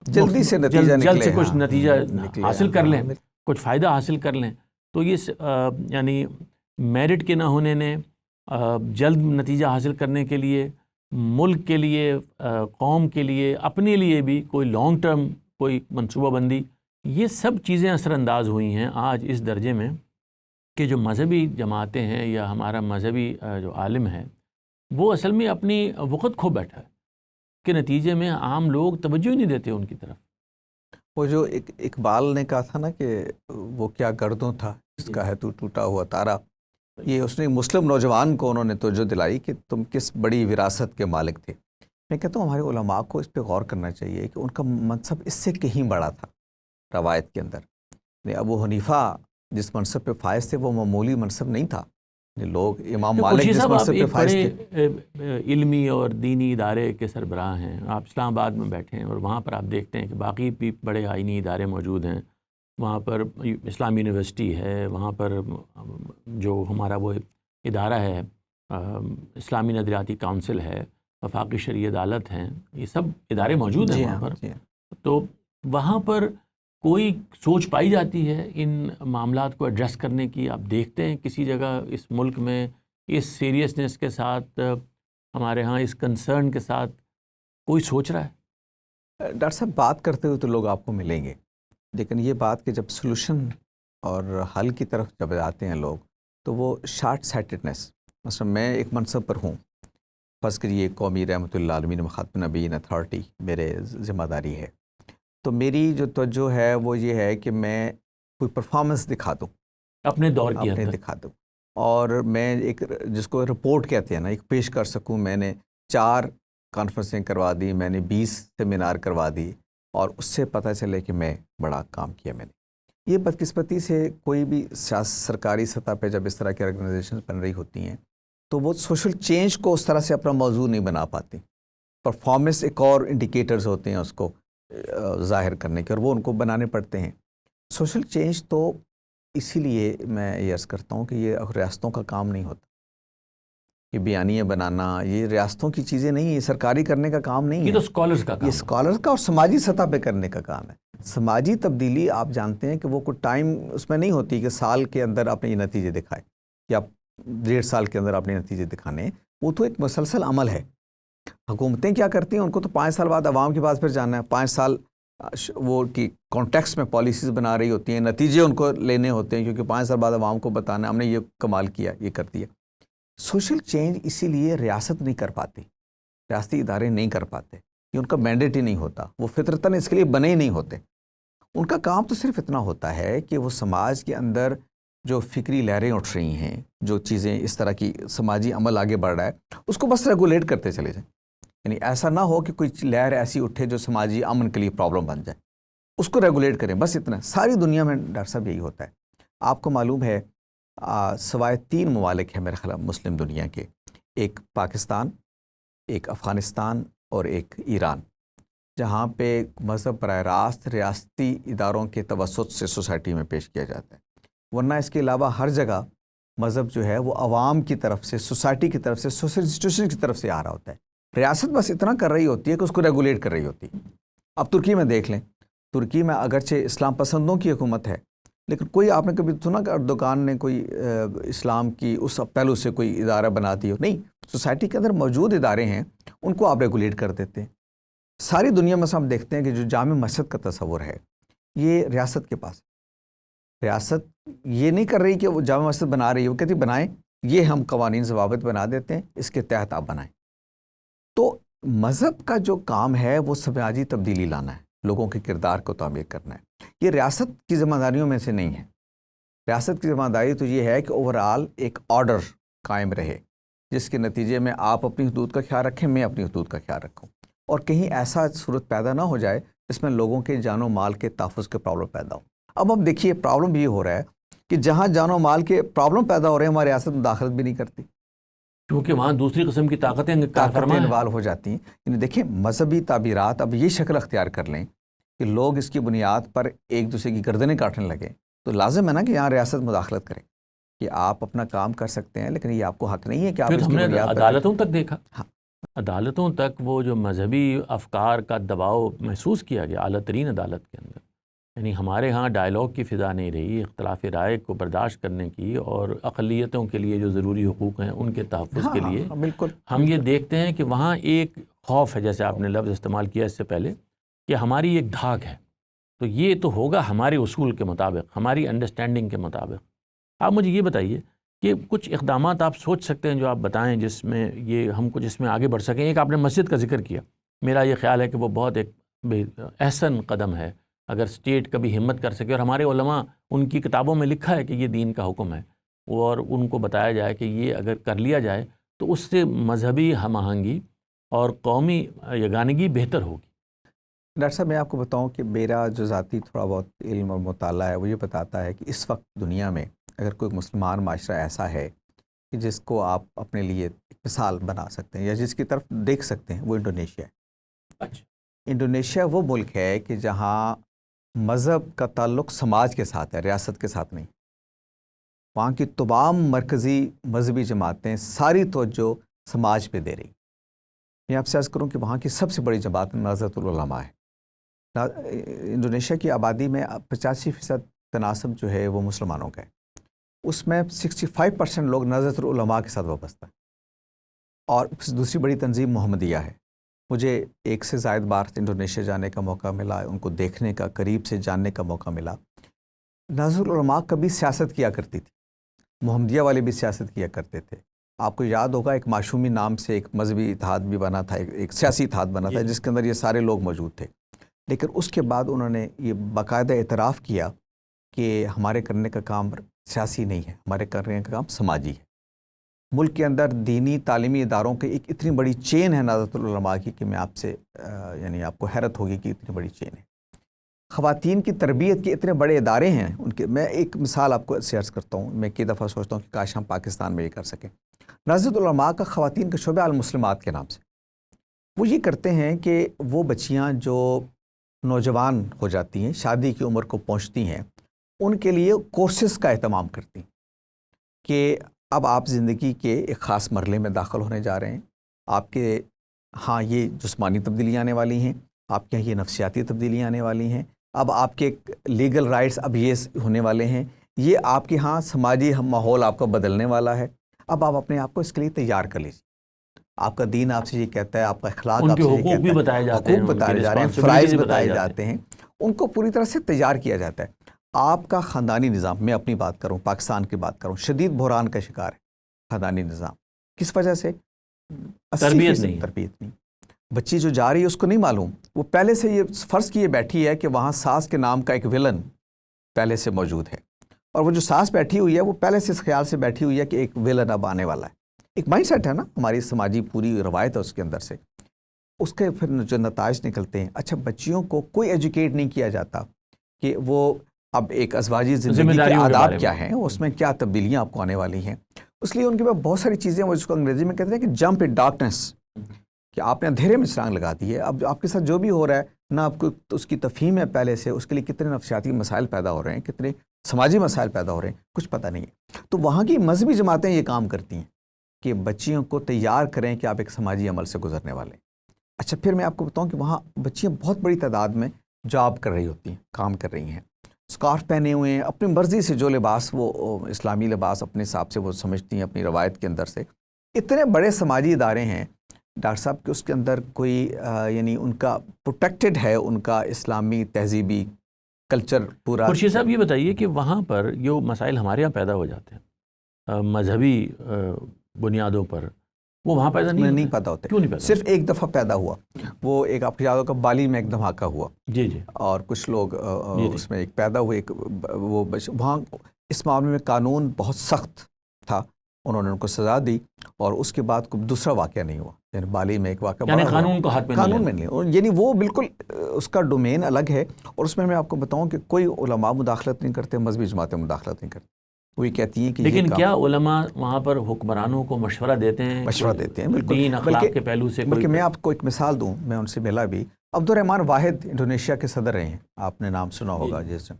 جلدی سے نتیجہ جلد سے کچھ ہاں، نتیجہ نکلے، حاصل کر لیں، ہاں، کچھ فائدہ حاصل کر لیں، تو یہ یعنی میرٹ کے نہ ہونے نے جلد نتیجہ حاصل کرنے کے لیے ملک کے لیے، قوم کے لیے، اپنے لیے بھی کوئی لانگ ٹرم کوئی منصوبہ بندی، یہ سب چیزیں اثر انداز ہوئی ہیں آج اس درجے میں کہ جو مذہبی جماعتیں ہیں یا ہمارا مذہبی جو عالم ہے، وہ اصل میں اپنی وقت کھو بیٹھا ہے، کے نتیجے میں عام لوگ توجہ ہی نہیں دیتے ان کی طرف۔ وہ جو اقبال نے کہا تھا نا کہ وہ کیا گردوں تھا اس کا ہے تو ٹوٹا ہوا تارا، یہ اس نے مسلم نوجوان کو انہوں نے توجہ دلائی کہ تم کس بڑی وراثت کے مالک تھے۔ میں کہتا ہوں ہمارے علماء کو اس پہ غور کرنا چاہیے کہ ان کا منصب اس سے کہیں بڑا تھا روایت کے اندر۔ ابو حنیفہ جس منصب پہ فائز تھے وہ معمولی منصب نہیں تھا، لوگ امام مالک جس منصب پہ فائز تھے، علمی اور دینی ادارے کے سربراہ ہیں، آپ اسلام آباد میں بیٹھے ہیں اور وہاں پر آپ دیکھتے ہیں کہ باقی بھی بڑے آئینی ادارے موجود ہیں، وہاں پر اسلامی یونیورسٹی ہے، وہاں پر جو ہمارا وہ ادارہ ہے اسلامی نظریاتی کونسل ہے، وفاقی شرعی عدالت ہیں، یہ سب ادارے موجود ہیں وہاں پر۔ تو وہاں پر کوئی سوچ پائی جاتی ہے ان معاملات کو ایڈریس کرنے کی؟ آپ دیکھتے ہیں کسی جگہ اس ملک میں اس سیریسنس کے ساتھ، ہمارے ہاں اس کنسرن کے ساتھ کوئی سوچ رہا ہے؟ ڈاکٹر صاحب بات کرتے ہوئے تو لوگ آپ کو ملیں گے، لیکن یہ بات کہ جب سلوشن اور حل کی طرف جب آتے ہیں لوگ تو وہ شارٹ سائٹڈنس، مثلا میں ایک منصب پر ہوں، فرض کریے قومی رحمۃ اللہ عالمین مخاطب نبیین اتھارٹی میرے ذمہ داری ہے، تو میری جو توجہ ہے وہ یہ ہے کہ میں کوئی پرفارمنس دکھا دوں، اپنے دور کے اپنے اندر دکھا دوں، اور میں ایک جس کو رپورٹ کہتے ہیں نا، ایک پیش کر سکوں، میں نے 4 کانفرنسیں کروا دی، میں نے 20 سیمینار کروا دی، اور اس سے پتہ چلے کہ میں بڑا کام کیا میں نے۔ یہ بدقسمتی سے کوئی بھی سرکاری سطح پہ جب اس طرح کی آرگنائزیشن بن رہی ہوتی ہیں تو وہ سوشل چینج کو اس طرح سے اپنا موضوع نہیں بنا پاتی۔ پرفارمنس ایک اور انڈیکیٹرز ہوتے ہیں اس کو ظاہر کرنے کے، اور وہ ان کو بنانے پڑتے ہیں۔ سوشل چینج تو اسی لیے میں یہ عرض کرتا ہوں کہ یہ ریاستوں کا کام نہیں ہوتا، یہ بیانیے بنانا، یہ ریاستوں کی چیزیں نہیں، یہ سرکاری کرنے کا کام نہیں ہے، یہ تو اسکالرز کا کام یہ ہے۔ اسکالرز کا اور سماجی سطح پہ کرنے کا کام ہے۔ سماجی تبدیلی آپ جانتے ہیں کہ وہ کوئی ٹائم اس میں نہیں ہوتی کہ سال کے اندر آپ نے یہ نتیجے دکھائے یا 1.5 سال کے اندر آپ نے نتیجے دکھانے ہیں، وہ تو ایک مسلسل عمل ہے۔ حکومتیں کیا کرتی ہیں، ان کو تو 5 سال بعد عوام کے پاس پھر جانا ہے، 5 سال وہ کی کانٹیکس میں پالیسیز بنا رہی ہوتی ہیں، نتیجے ان کو لینے ہوتے ہیں، کیونکہ 5 سال بعد عوام کو بتانا ہے ہم نے یہ کمال کیا، یہ کر دیا۔ سوشل چینج اسی لیے ریاست نہیں کر پاتی، ریاستی ادارے نہیں کر پاتے، یہ ان کا مینڈیٹ ہی نہیں ہوتا، وہ فطرتاً اس کے لیے بنے ہی نہیں ہوتے۔ ان کا کام تو صرف اتنا ہوتا ہے کہ وہ سماج کے اندر جو فکری لہریں اٹھ رہی ہیں، جو چیزیں اس طرح کی سماجی عمل آگے بڑھ رہا ہے، اس کو بس ریگولیٹ کرتے چلے جائیں۔ یعنی ایسا نہ ہو کہ کوئی لہر ایسی اٹھے جو سماجی امن کے لیے پرابلم بن جائے، اس کو ریگولیٹ کریں، بس اتنا۔ ساری دنیا میں ڈاکٹر صاحب یہی ہوتا ہے۔ آپ کو معلوم ہے سوائے 3 ممالک ہیں میرے خیال مسلم دنیا کے، ایک پاکستان، ایک افغانستان اور ایک ایران، جہاں پہ مذہب براہ راست ریاستی اداروں کے توسط سے سوسائٹی میں پیش کیا جاتا ہے، ورنہ اس کے علاوہ ہر جگہ مذہب جو ہے وہ عوام کی طرف سے، سوسائٹی کی طرف سے، سوشل انسٹیٹیوشن کی طرف سے آ رہا ہوتا ہے۔ ریاست بس اتنا کر رہی ہوتی ہے کہ اس کو ریگولیٹ کر رہی ہوتی ہے۔ اب ترکی میں دیکھ لیں، ترکی میں اگرچہ اسلام پسندوں کی حکومت ہے، لیکن کوئی آپ نے کبھی سنا کہ اردوغان نے کوئی اسلام کی اس پہلو سے کوئی ادارہ بنا دی ہو؟ نہیں، سوسائٹی کے اندر موجود ادارے ہیں، ان کو آپ ریگولیٹ کر دیتے ہیں۔ ساری دنیا میں ہم دیکھتے ہیں کہ جو جامع مسجد کا تصور ہے یہ ریاست کے پاس ہے۔ ریاست یہ نہیں کر رہی کہ وہ جامع مسجد بنا رہی ہے، وہ کہتی بنائیں، یہ ہم قوانین ضوابط بنا دیتے ہیں، اس کے تحت آپ بنائیں۔ تو مذہب کا جو کام ہے وہ سماجی تبدیلی لانا ہے، لوگوں کے کردار کو تعمیر کرنا ہے، یہ ریاست کی ذمہ داریوں میں سے نہیں ہے۔ ریاست کی ذمہ داری تو یہ ہے کہ اوورآل ایک آرڈر قائم رہے، جس کے نتیجے میں آپ اپنی حدود کا خیال رکھیں، میں اپنی حدود کا خیال رکھوں، اور کہیں ایسا صورت پیدا نہ ہو جائے جس میں لوگوں کے جان و مال کے تحفظ کے پرابلم پیدا ہو۔ اب دیکھیے پرابلم یہ ہو رہا ہے کہ جہاں جان و مال کے پرابلم پیدا ہو رہے ہیں، ہماری ریاست مداخلت بھی نہیں کرتی، کیونکہ وہاں دوسری قسم کی طاقتیں انوالو ہو جاتی ہیں۔ یعنی دیکھیں مذہبی تعبیرات اب یہ شکل اختیار کر لیں کہ لوگ اس کی بنیاد پر ایک دوسرے کی گردنیں کاٹنے لگے، تو لازم ہے نا کہ یہاں ریاست مداخلت کرے کہ آپ اپنا کام کر سکتے ہیں، لیکن یہ آپ کو حق نہیں ہے کہ آپ اس کی بنیاد پر عدالتوں تک دیکھا، ہاں، عدالتوں تک وہ جو مذہبی افکار کا دباؤ محسوس کیا گیا اعلیٰ ترین عدالت کے اندر۔ یعنی ہمارے ہاں ڈائلاگ کی فضا نہیں رہی، اختلاف رائے کو برداشت کرنے کی، اور اقلیتوں کے لیے جو ضروری حقوق ہیں ان کے تحفظ کے لیے بالکل ہم یہ دیکھتے ہیں کہ وہاں ایک خوف ہے، جیسے آپ نے لفظ استعمال کیا اس سے پہلے، کہ ہماری ایک دھاک ہے، تو یہ تو ہوگا ہمارے اصول کے مطابق، ہماری انڈرسٹینڈنگ کے مطابق۔ آپ مجھے یہ بتائیے کہ کچھ اقدامات آپ سوچ سکتے ہیں جو آپ بتائیں جس میں یہ ہم کچھ اس میں آگے بڑھ سکیں۔ ایک آپ نے مسجد کا ذکر کیا، میرا یہ خیال ہے کہ وہ بہت ایک احسن قدم ہے، اگر اسٹیٹ کبھی ہمت کر سکے، اور ہمارے علماء ان کی کتابوں میں لکھا ہے کہ یہ دین کا حکم ہے، اور ان کو بتایا جائے کہ یہ اگر کر لیا جائے تو اس سے مذہبی ہم آہنگی اور قومی یگانگی بہتر ہوگی۔ ڈاکٹر صاحب میں آپ کو بتاؤں کہ میرا جو ذاتی تھوڑا بہت علم اور مطالعہ ہے وہ یہ بتاتا ہے کہ اس وقت دنیا میں اگر کوئی مسلمان معاشرہ ایسا ہے کہ جس کو آپ اپنے لیے ایک مثال بنا سکتے ہیں یا جس کی طرف دیکھ سکتے ہیں، وہ انڈونیشیا ہے۔ اچھا، انڈونیشیا وہ ملک ہے کہ جہاں مذہب کا تعلق سماج کے ساتھ ہے، ریاست کے ساتھ نہیں۔ وہاں کی تمام مرکزی مذہبی جماعتیں ساری توجہ سماج پہ دے رہی۔ میں آپ سے عرض کروں کہ وہاں کی سب سے بڑی جماعت نہضت العلماء ہے، انڈونیشیا کی آبادی میں 85% تناسب جو ہے وہ مسلمانوں کا ہے، اس میں 65% لوگ نہضت العلماء کے ساتھ وابستہ ہیں، اور دوسری بڑی تنظیم محمدیہ ہے۔ مجھے 1 سے زائد بار انڈونیشیا جانے کا موقع ملا، ان کو دیکھنے کا، قریب سے جاننے کا موقع ملا۔ نہضت العلماء کبھی سیاست کیا کرتی تھی، محمدیہ والے بھی سیاست کیا کرتے تھے۔ آپ کو یاد ہوگا ایک معشومی نام سے ایک مذہبی اتحاد بھی بنا تھا، ایک سیاسی اتحاد بنا تھا جس کے اندر یہ سارے لوگ موجود تھے، لیکن اس کے بعد انہوں نے یہ باقاعدہ اعتراف کیا کہ ہمارے کرنے کا کام سیاسی نہیں ہے، ہمارے کرنے کا کام سماجی ہے۔ ملک کے اندر دینی تعلیمی اداروں کی ایک اتنی بڑی چین ہے نہضت العلماء کی کہ میں آپ سے یعنی آپ کو حیرت ہوگی کہ اتنی بڑی چین ہے۔ خواتین کی تربیت کے اتنے بڑے ادارے ہیں ان کے، میں ایک مثال آپ کو شیئر کرتا ہوں، میں کئی دفعہ سوچتا ہوں کہ کاش ہم پاکستان میں یہ کر سکیں۔ نہضت العلماء کا خواتین کا شعبہ المسلمات کے نام سے، وہ یہ کرتے ہیں کہ وہ بچیاں جو نوجوان ہو جاتی ہیں، شادی کی عمر کو پہنچتی ہیں، ان کے لیے کورسز کا اہتمام کرتی ہیں کہ اب آپ زندگی کے ایک خاص مرحلے میں داخل ہونے جا رہے ہیں، آپ کے ہاں یہ جسمانی تبدیلیاں آنے والی ہیں، آپ کے یہاں یہ نفسیاتی تبدیلیاں آنے والی ہیں، اب آپ کے لیگل رائٹس اب یہ ہونے والے ہیں، یہ آپ کے ہاں سماجی ماحول آپ کا بدلنے والا ہے، اب آپ اپنے آپ کو اس کے لیے تیار کر لیجیے۔ آپ کا دین آپ سے یہ کہتا ہے، آپ کا اخلاق آپ سے یہ کہتا ہے، بھی بتائے جاتے ہیں، حقوق بتائے جا رہے ہیں، فرائض بتائے جاتے ہیں، ان کو پوری طرح سے تیار کیا جاتا ہے۔ آپ کا خاندانی نظام، میں اپنی بات کروں، پاکستان کی بات کروں، شدید بحران کا شکار ہے خاندانی نظام۔ کس وجہ سے؟ تربیت نہیں۔ بچی جو جا رہی ہے اس کو نہیں معلوم، وہ پہلے سے یہ فرض کیے بیٹھی ہے کہ وہاں ساس کے نام کا ایک ولن پہلے سے موجود ہے، اور وہ جو ساس بیٹھی ہوئی ہے وہ پہلے سے اس خیال سے بیٹھی ہوئی ہے کہ ایک ولن اب آنے والا ہے۔ ایک مائنڈ سیٹ ہے نا، ہماری سماجی پوری روایت ہے اس کے اندر سے، اس کے پھر جو نتائج نکلتے ہیں۔ اچھا، بچیوں کو کوئی ایجوکیٹ نہیں کیا جاتا کہ وہ اب ایک ازواجی زندگی کے آداب کیا ہیں، اس میں کیا تبدیلیاں آپ کو آنے والی ہیں، اس لیے ان کے پاس بہت ساری چیزیں، وہ جس کو انگریزی میں کہتے ہیں کہ جمپ ان ڈارکنیس، کہ آپ نے اندھیرے میں چھلانگ لگا دی ہے۔ اب آپ کے ساتھ جو بھی ہو رہا ہے، نہ آپ کو اس کی تفہیم ہے پہلے سے، اس کے لیے کتنے نفسیاتی مسائل پیدا ہو رہے ہیں، کتنے سماجی مسائل پیدا ہو رہے ہیں، کچھ پتہ نہیں ہے۔ تو وہاں کی مذہبی جماعتیں یہ کام کرتی ہیں کہ بچیوں کو تیار کریں کہ آپ ایک سماجی عمل سے گزرنے والے ہیں۔ اچھا، پھر میں آپ کو بتاؤں کہ وہاں بچیاں بہت بڑی تعداد میں جاب کر رہی ہوتی ہیں، کام کر رہی ہیں، اسکارف پہنے ہوئے ہیں، اپنی مرضی سے جو لباس وہ اسلامی لباس اپنے حساب سے وہ سمجھتی ہیں اپنی روایت کے اندر سے۔ اتنے بڑے سماجی ادارے ہیں ڈاکٹر صاحب کہ اس کے اندر کوئی یعنی ان کا پروٹیکٹڈ ہے، ان کا اسلامی تہذیبی کلچر پورا۔ خورشید صاحب یہ بتائیے کہ وہاں پر جو مسائل ہمارے یہاں پیدا ہو جاتے ہیں مذہبی بنیادوں پر، وہ وہاں پیدا نہیں پیدا ہوتے؟ کیوں نہیں پیدا؟ صرف ایک دفعہ پیدا ہوا، وہ ایک آپ کو یاد ہوگا بالی میں ایک دھماکہ ہوا، جی اور کچھ لوگ اس میں ایک پیدا ہوئے، وہ وہاں اس معاملے میں قانون بہت سخت تھا، انہوں نے ان کو سزا دی، اور اس کے بعد کوئی دوسرا واقعہ نہیں ہوا۔ یعنی بالی میں ایک واقعہ یعنی قانون کو ہاتھ میں قانون میں نہیں، یعنی وہ بالکل اس کا ڈومین الگ ہے، اور اس میں آپ کو بتاؤں کہ کوئی علماء مداخلت نہیں کرتے، مذہبی جماعتیں مداخلت نہیں کرتی، وہ یہ کہتی ہیں کہ لیکن کیا علماء وہاں پر حکمرانوں کو مشورہ دیتے ہیں؟ مشورہ دیتے ہیں، بالکل، دین اخلاق کے پہلو سے۔ بلکہ میں آپ کو ایک مثال دوں، میں ان سے ملا بھی، عبدالرحمن واحد انڈونیشیا کے صدر رہے ہیں، آپ نے نام سنا ہوگا جیسے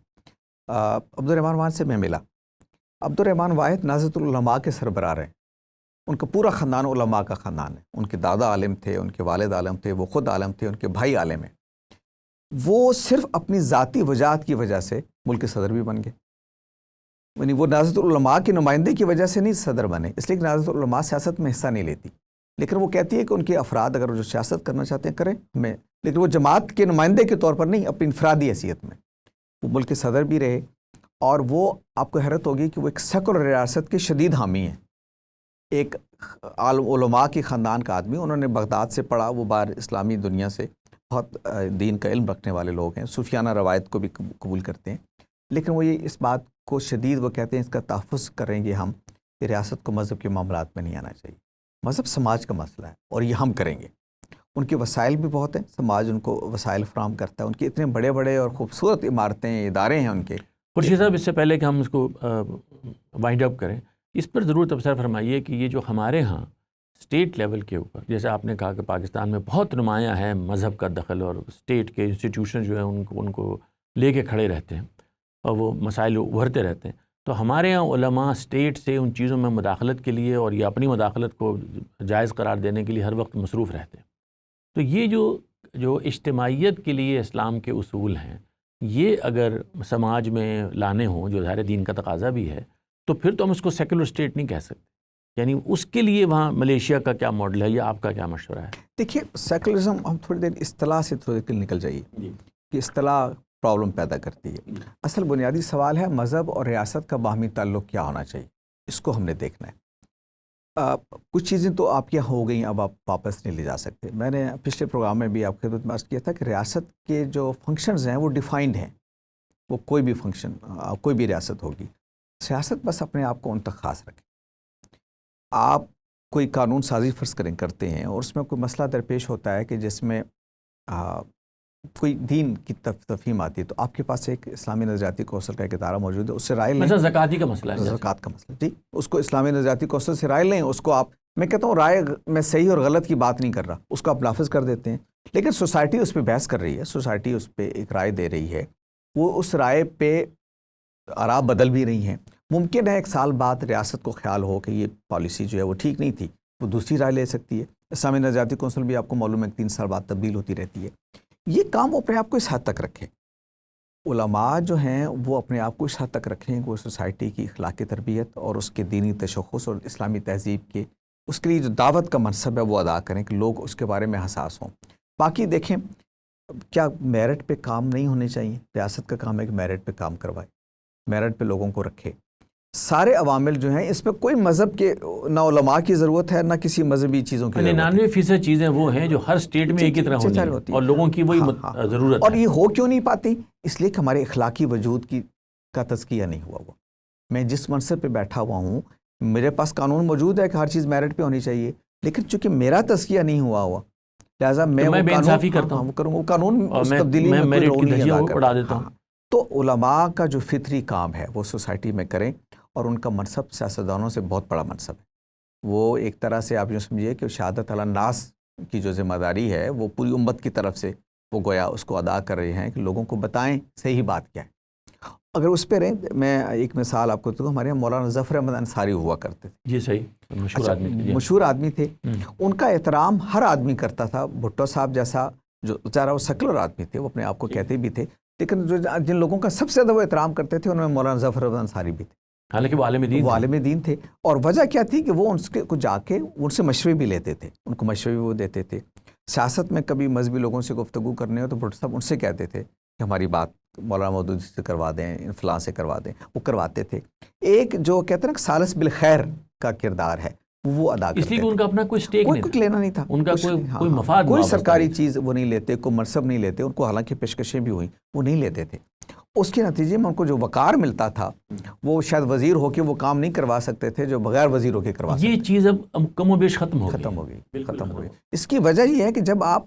عبدالرحمن واحد سے میں ملا۔ عبدالرحمن واحد نہضت العلماء کے سربراہ ہیں، ان کا پورا خاندان علماء کا خاندان ہے، ان کے دادا عالم تھے، ان کے والد عالم تھے، وہ خود عالم تھے، ان کے بھائی عالم ہیں۔ وہ صرف اپنی ذاتی وجاہت کی وجہ سے ملک کے صدر بھی بن گئے، یعنی وہ نہضت العلماء کی نمائندے کی وجہ سے نہیں صدر بنے، اس لیے کہ نہضت العلماء سیاست میں حصہ نہیں لیتی، لیکن وہ کہتی ہے کہ ان کے افراد اگر جو سیاست کرنا چاہتے ہیں کریں ہمیں، لیکن وہ جماعت کے نمائندے کے طور پر نہیں، اپنی انفرادی حیثیت میں وہ ملک کے صدر بھی رہے۔ اور وہ آپ کو حیرت ہوگی کہ وہ ایک سیکولر ریاست کے شدید حامی ہیں، ایک عالم علماء کی خاندان کا آدمی، انہوں نے بغداد سے پڑھا، وہ باہر اسلامی دنیا سے بہت دین کا علم رکھنے والے لوگ ہیں، صوفیانہ روایت کو بھی قبول کرتے ہیں، لیکن وہ یہ اس بات کو شدید وہ کہتے ہیں اس کا تحفظ کریں گے ہم کہ ریاست کو مذہب کے معاملات میں نہیں آنا چاہیے، مذہب سماج کا مسئلہ ہے اور یہ ہم کریں گے۔ ان کے وسائل بھی بہت ہیں، سماج ان کو وسائل فراہم کرتا ہے، ان کے اتنے بڑے بڑے اور خوبصورت عمارتیں، ادارے ہیں ان کے۔ خورشید صاحب، اس سے پہلے کہ ہم اس کو وائنڈ اپ کریں، اس پر ضرور تبصرہ فرمائیے کہ یہ جو ہمارے ہاں اسٹیٹ لیول کے اوپر، جیسے آپ نے کہا کہ پاکستان میں بہت نمایاں ہے مذہب کا دخل، اور اسٹیٹ کے انسٹیٹیوشن جو ہیں ان کو لے کے کھڑے رہتے ہیں اور وہ مسائل ابھرتے رہتے ہیں، تو ہمارے ہاں علماء اسٹیٹ سے ان چیزوں میں مداخلت کے لیے اور یہ اپنی مداخلت کو جائز قرار دینے کے لیے ہر وقت مصروف رہتے ہیں۔ تو یہ جو جو اجتماعیت کے لیے اسلام کے اصول ہیں یہ اگر سماج میں لانے ہوں، جو ظاہر دین کا تقاضا بھی ہے، تو پھر تو ہم اس کو سیکولر اسٹیٹ نہیں کہہ سکتے. یعنی اس کے لیے وہاں ملیشیا کا کیا ماڈل ہے یا آپ کا کیا مشورہ ہے؟ دیکھیے سیکولرزم، ہم تھوڑی دیر اصطلاح سے تھوڑی دیر نکل جائیے کہ اصطلاح پرابلم پیدا کرتی ہے. اصل بنیادی سوال ہے مذہب اور ریاست کا باہمی تعلق کیا ہونا چاہیے، اس کو ہم نے دیکھنا ہے. کچھ چیزیں تو آپ کیا ہو گئیں، اب آپ واپس نہیں لے جا سکتے. میں نے پچھلے پروگرام میں بھی آپ کی خدمت میں عرض کیا تھا کہ ریاست کے جو فنکشنز ہیں وہ ڈیفائنڈ ہیں. وہ کوئی بھی فنکشن، کوئی بھی ریاست ہوگی، سیاست بس اپنے آپ کو ان تک خاص رکھے. آپ کوئی قانون سازی فرض کرتے ہیں اور اس میں کوئی مسئلہ درپیش ہوتا ہے کہ جس میں کوئی دین کی تفہیم آتی ہے، تو آپ کے پاس ایک اسلامی نظریاتی کونسل کا ایک ادارہ موجود ہے، اس سے رائے لیں. مثلا زکاتی کا مسئلہ ہے، زکوٰۃ کا مسئلہ، جی اس کو اسلامی نظریاتی کونسل سے رائے لیں. اس کو آپ، میں کہتا ہوں رائے میں صحیح اور غلط کی بات نہیں کر رہا، اس کو آپ نافذ کر دیتے ہیں. لیکن سوسائٹی اس پہ بحث کر رہی ہے، سوسائٹی اس پہ ایک رائے دے رہی ہے، وہ اس رائے پہ آراء بدل بھی رہی ہیں. ممکن ہے ایک سال بعد ریاست کو خیال ہو کہ یہ پالیسی جو ہے وہ ٹھیک نہیں تھی، وہ دوسری رائے لے سکتی ہے. اسلامی نظریاتی کونسل بھی آپ کو معلوم ہے 3 سال بعد تبدیل ہوتی رہتی ہے. یہ کام وہ اپنے آپ کو اس حد تک رکھیں. علماء جو ہیں وہ اپنے آپ کو اس حد تک رکھیں کہ وہ سوسائٹی کی اخلاقی تربیت اور اس کے دینی تشخص اور اسلامی تہذیب کے اس کے لیے جو دعوت کا منصب ہے وہ ادا کریں کہ لوگ اس کے بارے میں حساس ہوں. باقی دیکھیں کیا میرٹ پہ کام نہیں ہونے چاہیے. ریاست کا کام ہے کہ میرٹ پہ کام کروائے، میرٹ پہ لوگوں کو رکھے. سارے عوامل جو ہیں اس میں کوئی مذہب کے نہ علماء کی ضرورت ہے نہ کسی مذہبی چیزوں کی ضرورت ہے. 99% چیزیں وہ ہیں جو ہر سٹیٹ میں ایک ہی طرح ہونی ہیں اور لوگوں کی وہی ضرورت ہے. اور یہ ہو کیوں نہیں پاتی؟ اس لیے کہ ہمارے اخلاقی وجود کا تزکیہ نہیں ہوا ہوا. میں جس منصب پہ بیٹھا ہوا ہوں میرے پاس قانون موجود ہے کہ ہر چیز میرٹ پہ ہونی چاہیے، لیکن چونکہ میرا تزکیہ نہیں ہوا ہوا لہٰذا میں بے انصافی کرتا ہوں، وہ کروں وہ قانون اس تبدیلی میں کوئی میرٹ رول کی نہیں دھجیاں ادا اڑا کرتا. دیتا ہوں. تو علماء کا جو فطری کام ہے وہ سوسائٹی میں کریں، اور ان کا منصب سیاستدانوں سے بہت بڑا منصب ہے. وہ ایک طرح سے آپ یوں سمجھیے کہ شہادت علی الناس کی جو ذمہ داری ہے وہ پوری امت کی طرف سے وہ گویا اس کو ادا کر رہے ہیں کہ لوگوں کو بتائیں صحیح بات کیا ہے. اگر اس پہ رہیں، میں ایک مثال آپ کو دوں، ہمارے یہاں مولانا ظفر احمد انصاری ہوا کرتے تھے. جی صحیح، مشہور آدمی تھے. مشہور آدمی تھے. ان کا احترام ہر آدمی کرتا تھا. بھٹو صاحب جیسا جو ذرا وہ سیکولر آدمی تھے، وہ اپنے آپ کو کہتے بھی تھے، لیکن جن لوگوں کا سب سے زیادہ وہ احترام کرتے تھے ان میں مولانا ظفر احمد انصاری بھی تھے. حالانکہ وہ عالم دین تھے. اور وجہ کیا تھی کہ وہ ان کو جا کے ان سے مشورے بھی لیتے تھے، ان کو مشورے بھی وہ دیتے تھے. سیاست میں کبھی مذہبی لوگوں سے گفتگو کرنے ہو تو بھٹو صاحب ان سے کہتے تھے کہ ہماری بات مولانا مودودی سے کروا دیں، فلاں سے کروا دیں. وہ کرواتے تھے. ایک جو کہتے ہیں نا سالس بالخیر کا کردار ہے وہ ادا کرتے تھے. اس لیے کہ ان کا اپنا کوئی سٹیک نہیں، کوئی لینا نہیں تھا، ان کا کوئی مفاد، کوئی سرکاری چیز وہ نہیں لیتے، کوئی منصب نہیں لیتے. ان کو حالانکہ پیشکشیں بھی ہوئیں، وہ نہیں لیتے تھے. اس کے نتیجے میں ان کو جو وقار ملتا تھا وہ شاید وزیر ہو کے وہ کام نہیں کروا سکتے تھے جو بغیر وزیر ہو کے کروا سکتے. یہ چیز اب کم و بیش ختم ہو گئی. اس کی وجہ یہ ہے کہ جب آپ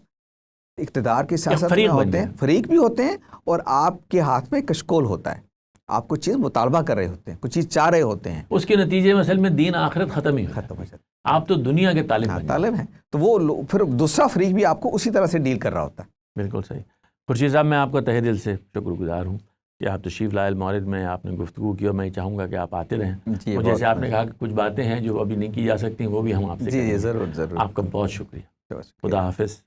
اقتدار کی سیاست میں ہوتے ہیں، فریق بھی ہوتے ہیں، اور آپ کے ہاتھ میں کشکول ہوتا ہے. آپ کوئی چیز مطالبہ کر رہے ہوتے ہیں، کوئی چیز چاہ رہے ہوتے ہیں، اس کے نتیجے میں اصل میں دین آخرت ختم ہو جاتا ہے. آپ تو دنیا کے طالب ہیں، تو وہ پھر دوسرا فریق بھی آپ کو اسی طرح سے ڈیل کر رہا ہوتا ہے. بالکل صحیح. خورشید صاحب، میں آپ کا تہہ دل سے شکر گزار ہوں کہ آپ تشریف لائے المورد میں، آپ نے گفتگو کی، اور میں چاہوں گا کہ آپ آتے رہیں. جیسے آپ نے کہا کہ کچھ باتیں ہیں جو ابھی نہیں کی جا سکتی، وہ بھی ہم آپ سے جی ضرور. آپ کا بہت شکریہ. خدا حافظ.